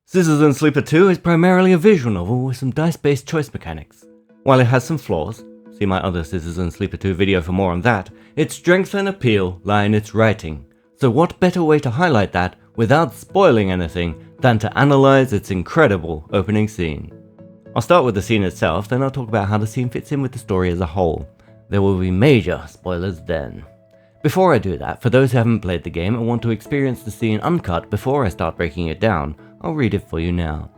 Citizen Sleeper 2 is primarily a visual novel with some dice-based choice mechanics. While it has some flaws, see my other Citizen Sleeper 2 video for more on that, its strength and appeal lie in its writing. So what better way to highlight that without spoiling anything than to analyze its incredible opening scene. I'll start with the scene itself, then I'll talk about how the scene fits in with the story as a whole. There will be major spoilers then. Before I do that, for those who haven't played the game and want to experience the scene uncut before I start breaking it down, I'll read it for you now.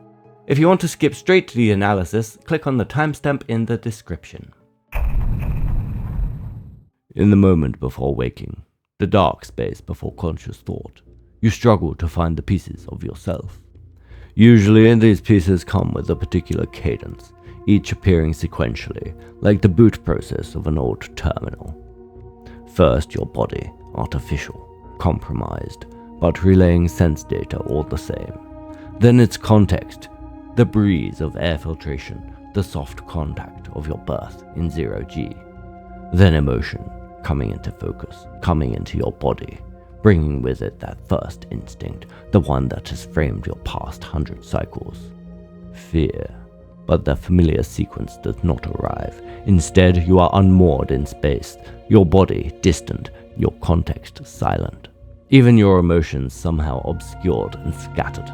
If you want to skip straight to the analysis, click on the timestamp in the description. In the moment before waking, the dark space before conscious thought, you struggle to find the pieces of yourself. Usually these pieces come with a particular cadence, each appearing sequentially, like the boot process of an old terminal. First your body, artificial, compromised, but relaying sense data all the same. Then its context, the breeze of air filtration, the soft contact of your birth in 0G. Then emotion, coming into focus, coming into your body, bringing with it that first instinct, the one that has framed your past 100 cycles. Fear. But the familiar sequence does not arrive. Instead, you are unmoored in space, your body distant, your context silent. Even your emotions somehow obscured and scattered.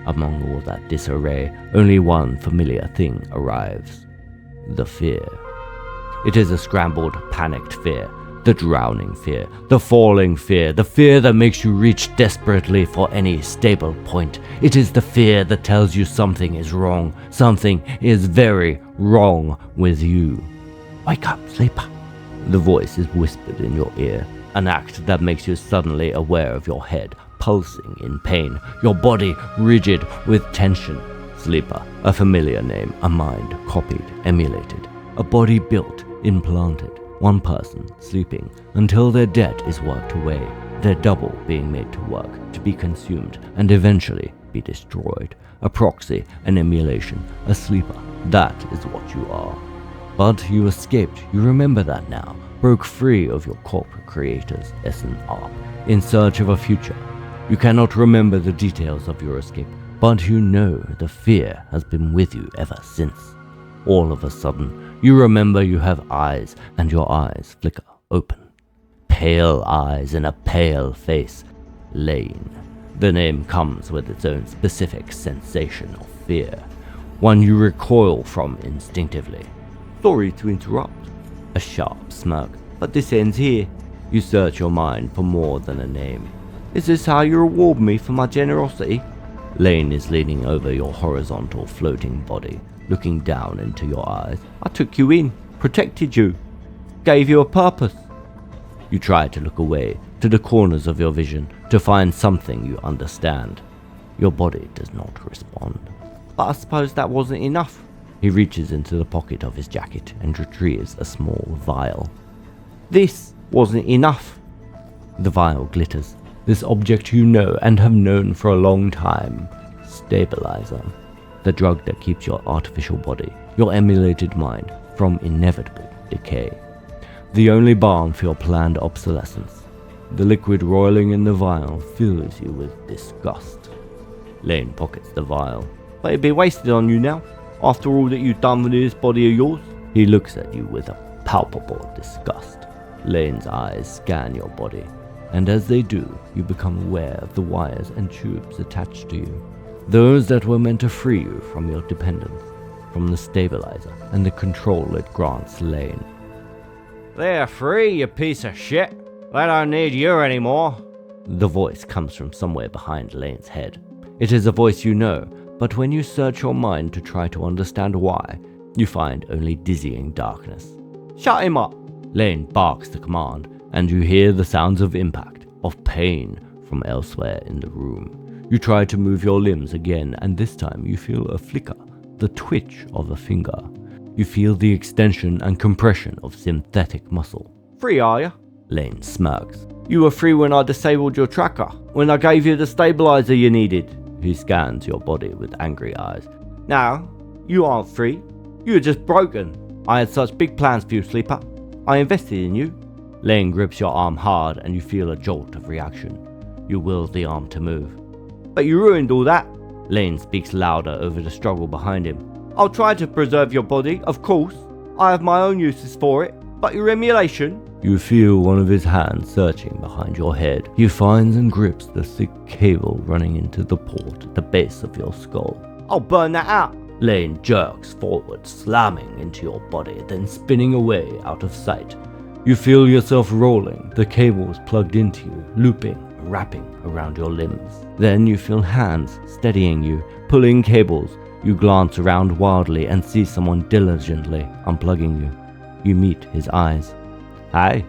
Among all that disarray, only one familiar thing arrives. The fear. It is a scrambled, panicked fear. The drowning fear, the falling fear, the fear that makes you reach desperately for any stable point. It is the fear that tells you something is wrong, something is very wrong with you. Wake up, sleeper. The voice is whispered in your ear, an act that makes you suddenly aware of your head pulsing in pain, your body rigid with tension. Sleeper, a familiar name, a mind copied, emulated, a body built, implanted. One person sleeping until their debt is worked away, their double being made to work, to be consumed, and eventually be destroyed. A proxy, an emulation, a sleeper. That is what you are. But you escaped, you remember that now, broke free of your corporate creator's SNR, in search of a future. You cannot remember the details of your escape, but you know the fear has been with you ever since. All of a sudden, you remember you have eyes, and your eyes flicker open. Pale eyes in a pale face. Lane. The name comes with its own specific sensation of fear, one you recoil from instinctively. Sorry to interrupt. A sharp smirk, but this ends here. You search your mind for more than a name. Is this how you reward me for my generosity? Lane is leaning over your horizontal floating body, looking down into your eyes. I took you in, protected you, gave you a purpose. You try to look away, to the corners of your vision, to find something you understand. Your body does not respond. But I suppose that wasn't enough. He reaches into the pocket of his jacket and retrieves a small vial. This wasn't enough. The vial glitters. This object you know and have known for a long time. Stabilizer. The drug that keeps your artificial body, your emulated mind, from inevitable decay. The only balm for your planned obsolescence. The liquid roiling in the vial fills you with disgust. Lane pockets the vial. But it'd be wasted on you now, after all that you've done with this body of yours. He looks at you with a palpable disgust. Lane's eyes scan your body, and as they do, you become aware of the wires and tubes attached to you. Those that were meant to free you from your dependence, from the stabilizer and the control it grants Lane. They're free, you piece of shit. They don't need you anymore. The voice comes from somewhere behind Lane's head. It is a voice you know, but when you search your mind to try to understand why, you find only dizzying darkness. Shut him up! Lane barks the command, and you hear the sounds of impact, of pain, from elsewhere in the room. You try to move your limbs again, and this time you feel a flicker, the twitch of a finger. You feel the extension and compression of synthetic muscle. Free, are you? Lane smirks. You were free when I disabled your tracker, when I gave you the stabilizer you needed. He scans your body with angry eyes. Now, you aren't free. You are just broken. I had such big plans for you, Sleeper. I invested in you. Lane grips your arm hard and you feel a jolt of reaction. You will the arm to move. But you ruined all that. Lane speaks louder over the struggle behind him. I'll try to preserve your body, of course. I have my own uses for it, but your emulation... You feel one of his hands searching behind your head. He finds and grips the thick cable running into the port at the base of your skull. I'll burn that out. Lane jerks forward, slamming into your body, then spinning away out of sight. You feel yourself rolling, the cables plugged into you, looping, wrapping around your limbs. Then you feel hands steadying you, pulling cables. You glance around wildly and see someone diligently unplugging you. You meet his eyes. Hi.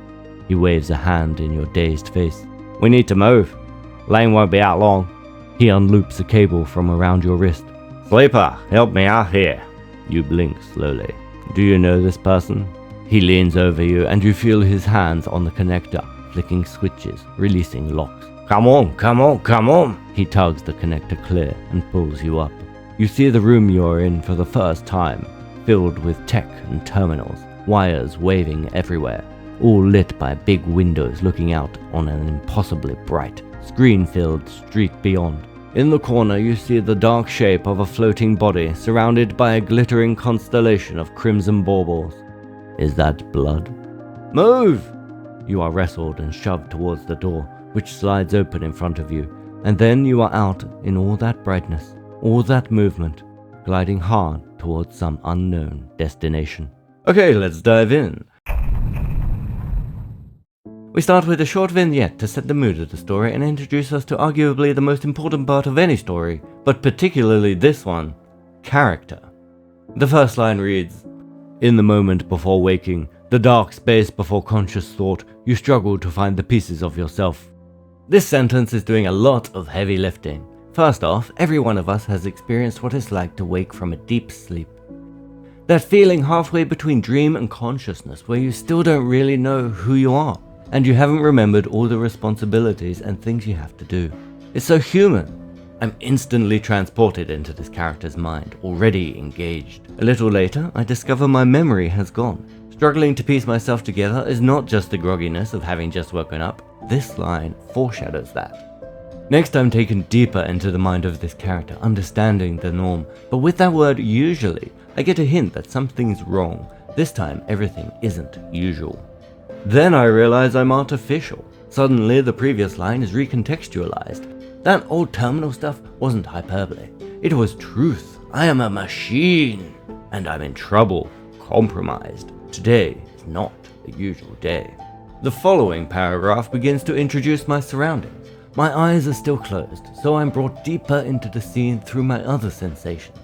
He waves a hand in your dazed face. We need to move. Lane won't be out long. He unloops a cable from around your wrist. Sleeper, help me out here. You blink slowly. Do you know this person? He leans over you and you feel his hands on the connector, flicking switches, releasing locks. Come on, come on, come on! He tugs the connector clear and pulls you up. You see the room you are in for the first time, filled with tech and terminals, wires waving everywhere, all lit by big windows looking out on an impossibly bright, screen-filled street beyond. In the corner you see the dark shape of a floating body surrounded by a glittering constellation of crimson baubles. Is that blood? Move! You are wrestled and shoved towards the door, which slides open in front of you, and then you are out in all that brightness, all that movement, gliding hard towards some unknown destination. Okay, let's dive in. We start with a short vignette to set the mood of the story and introduce us to arguably the most important part of any story, but particularly this one, character. The first line reads, "In the moment before waking, the dark space before conscious thought, you struggle to find the pieces of yourself." This sentence is doing a lot of heavy lifting. First off, every one of us has experienced what it's like to wake from a deep sleep. That feeling halfway between dream and consciousness where you still don't really know who you are, and you haven't remembered all the responsibilities and things you have to do. It's so human. I'm instantly transported into this character's mind, already engaged. A little later, I discover my memory has gone. Struggling to piece myself together is not just the grogginess of having just woken up. This line foreshadows that. Next, I'm taken deeper into the mind of this character, understanding the norm. But with that word usually, I get a hint that something's wrong. This time, everything isn't usual. Then I realize I'm artificial. Suddenly, the previous line is recontextualized. That old terminal stuff wasn't hyperbole. It was truth. I am a machine. And I'm in trouble. Compromised. Today is not a usual day. The following paragraph begins to introduce my surroundings. My eyes are still closed, so I'm brought deeper into the scene through my other sensations.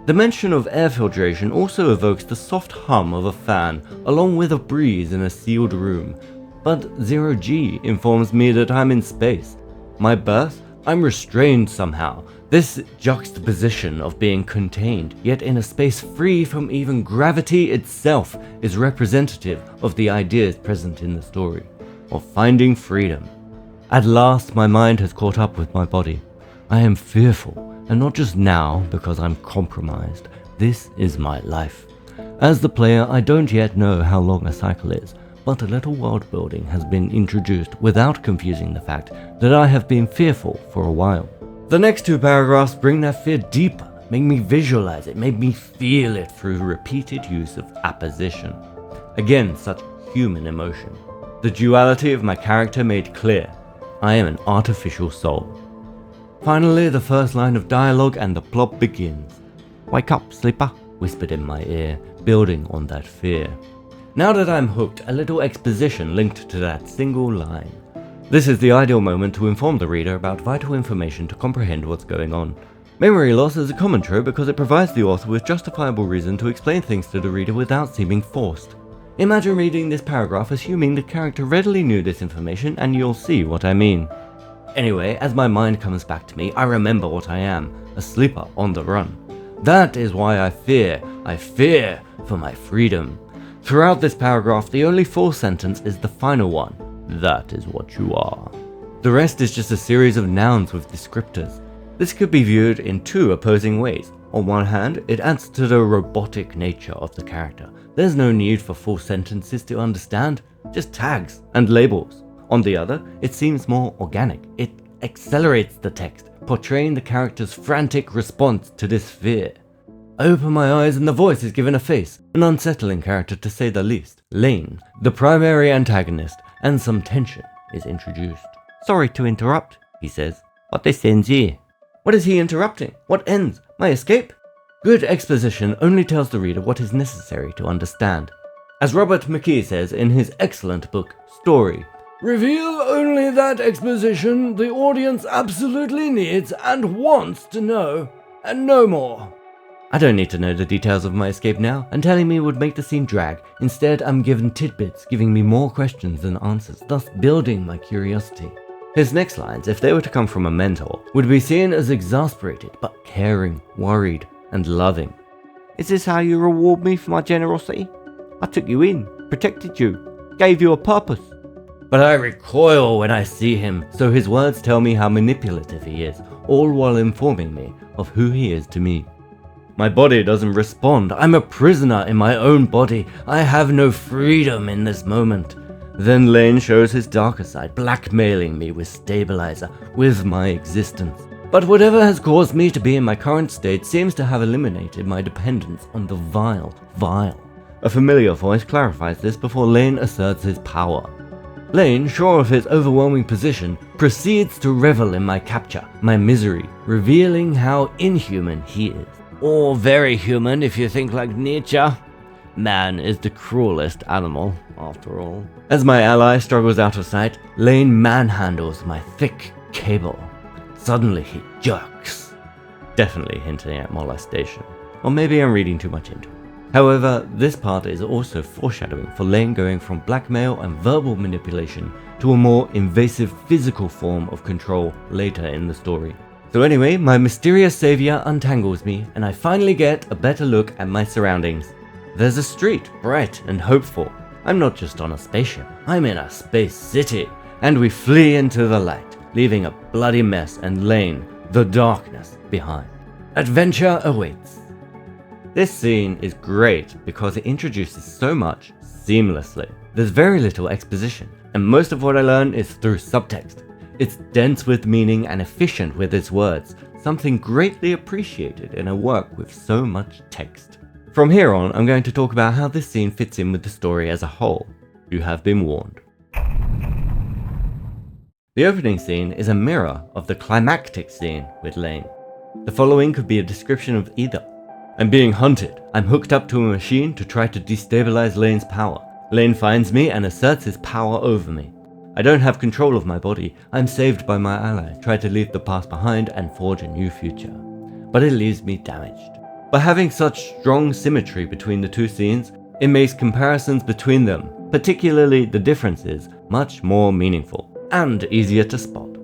The mention of air filtration also evokes the soft hum of a fan, along with a breeze in a sealed room. But 0G informs me that I'm in space. My birth? I'm restrained somehow. This juxtaposition of being contained, yet in a space free from even gravity itself, is representative of the ideas present in the story, of finding freedom. At last, my mind has caught up with my body. I am fearful, and not just now because I'm compromised. This is my life. As the player, I don't yet know how long a cycle is, but a little world building has been introduced without confusing the fact that I have been fearful for a while. The next two paragraphs bring that fear deeper, make me visualize it, made me feel it through repeated use of apposition. Again, such human emotion. The duality of my character made clear. I am an artificial soul. Finally, the first line of dialogue and the plot begins. "Wake up, sleeper," whispered in my ear, building on that fear. Now that I'm hooked, a little exposition linked to that single line. This is the ideal moment to inform the reader about vital information to comprehend what's going on. Memory loss is a common trope because it provides the author with justifiable reason to explain things to the reader without seeming forced. Imagine reading this paragraph assuming the character readily knew this information, and you'll see what I mean. Anyway, as my mind comes back to me, I remember what I am, a sleeper on the run. That is why I fear for my freedom. Throughout this paragraph, the only full sentence is the final one. That is what you are. The rest is just a series of nouns with descriptors. This could be viewed in two opposing ways. On one hand, it adds to the robotic nature of the character. There's no need for full sentences to understand, just tags and labels. On the other, it seems more organic. It accelerates the text, portraying the character's frantic response to this fear. I open my eyes and the voice is given a face, an unsettling character to say the least. Lane, the primary antagonist, and some tension is introduced. "Sorry to interrupt," he says. "What this ends here?" What is he interrupting? What ends? My escape? Good exposition only tells the reader what is necessary to understand. As Robert McKee says in his excellent book, Story, "Reveal only that exposition the audience absolutely needs and wants to know, and no more." I don't need to know the details of my escape now, and telling me would make the scene drag. Instead, I'm given tidbits, giving me more questions than answers, thus building my curiosity. His next lines, if they were to come from a mentor, would be seen as exasperated, but caring, worried, and loving. "Is this how you reward me for my generosity? I took you in, protected you, gave you a purpose." But I recoil when I see him, so his words tell me how manipulative he is, all while informing me of who he is to me. My body doesn't respond. I'm a prisoner in my own body. I have no freedom in this moment. Then Lane shows his darker side, blackmailing me with stabilizer, with my existence. But whatever has caused me to be in my current state seems to have eliminated my dependence on the vile. A familiar voice clarifies this before Lane asserts his power. Lane, sure of his overwhelming position, proceeds to revel in my capture, my misery, revealing how inhuman he is. Or very human if you think like Nietzsche. Man is the cruelest animal, after all. As my ally struggles out of sight, Lane manhandles my thick cable. Suddenly he jerks. Definitely hinting at molestation. Or maybe I'm reading too much into it. However, this part is also foreshadowing for Lane going from blackmail and verbal manipulation to a more invasive physical form of control later in the story. So anyway, my mysterious savior untangles me, and I finally get a better look at my surroundings. There's a street, bright and hopeful. I'm not just on a spaceship, I'm in a space city, and we flee into the light, leaving a bloody mess and Lane, the darkness, behind. Adventure awaits. This scene is great because it introduces so much seamlessly. There's very little exposition, and most of what I learn is through subtext. It's dense with meaning and efficient with its words, something greatly appreciated in a work with so much text. From here on, I'm going to talk about how this scene fits in with the story as a whole. You have been warned. The opening scene is a mirror of the climactic scene with Lane. The following could be a description of either. I'm being hunted. I'm hooked up to a machine to try to destabilize Lane's power. Lane finds me and asserts his power over me. I don't have control of my body. I'm saved by my ally, try to leave the past behind and forge a new future. But it leaves me damaged. By having such strong symmetry between the two scenes, it makes comparisons between them, particularly the differences, much more meaningful and easier to spot.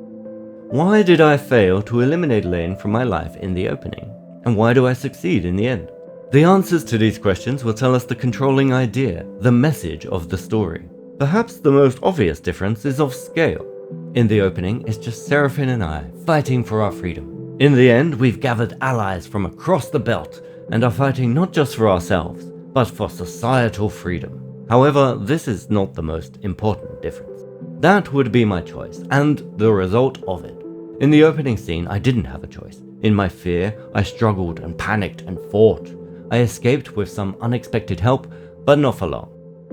Why did I fail to eliminate Lane from my life in the opening? And why do I succeed in the end? The answers to these questions will tell us the controlling idea, the message of the story. Perhaps the most obvious difference is of scale. In the opening, it's just Seraphine and I fighting for our freedom. In the end, we've gathered allies from across the belt and are fighting not just for ourselves, but for societal freedom. However, this is not the most important difference. That would be my choice, and the result of it. In the opening scene, I didn't have a choice. In my fear, I struggled and panicked and fought. I escaped with some unexpected help, but not for long.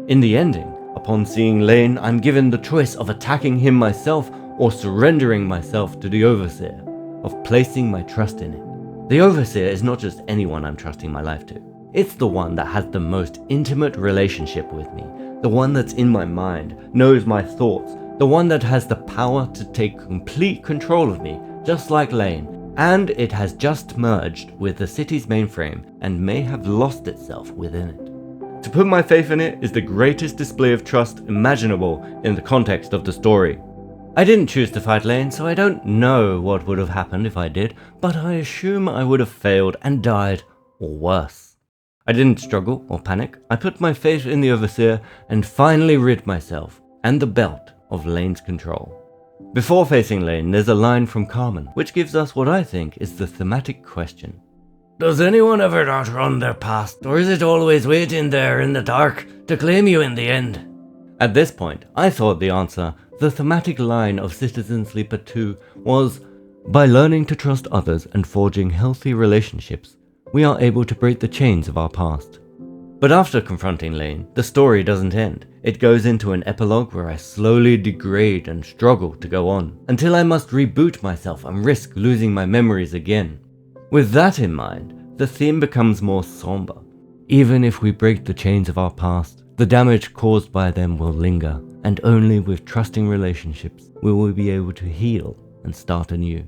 In the ending, upon seeing Lane, I'm given the choice of attacking him myself or surrendering myself to the Overseer, of placing my trust in it. The Overseer is not just anyone I'm trusting my life to. It's the one that has the most intimate relationship with me, the one that's in my mind, knows my thoughts, the one that has the power to take complete control of me, just like Lane, and it has just merged with the city's mainframe and may have lost itself within it. To put my faith in it is the greatest display of trust imaginable in the context of the story. I didn't choose to fight Lane, so I don't know what would have happened if I did, but I assume I would have failed and died, or worse. I didn't struggle or panic. I put my faith in the Overseer and finally rid myself and the belt of Lane's control. Before facing Lane, there's a line from Carmen, which gives us what I think is the thematic question. Does anyone ever outrun their past, or is it always waiting there in the dark to claim you in the end? At this point, I thought the answer, the thematic line of Citizen Sleeper 2, was, By learning to trust others and forging healthy relationships, we are able to break the chains of our past. But after confronting Lane, the story doesn't end. It goes into an epilogue where I slowly degrade and struggle to go on, until I must reboot myself and risk losing my memories again. With that in mind, the theme becomes more somber. Even if we break the chains of our past, the damage caused by them will linger, and only with trusting relationships will we be able to heal and start anew.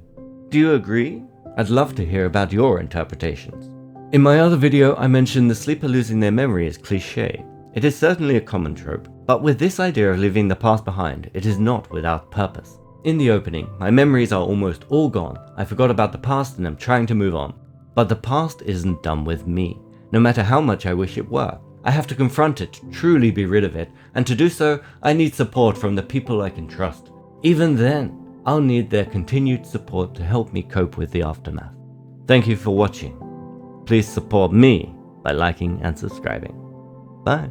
Do you agree? I'd love to hear about your interpretations. In my other video, I mentioned the sleeper losing their memory is cliché. It is certainly a common trope, but with this idea of leaving the past behind, it is not without purpose. In the opening, my memories are almost all gone. I forgot about the past and I'm trying to move on. But the past isn't done with me, no matter how much I wish it were. I have to confront it to truly be rid of it, and to do so, I need support from the people I can trust. Even then, I'll need their continued support to help me cope with the aftermath. Thank you for watching. Please support me by liking and subscribing. Bye.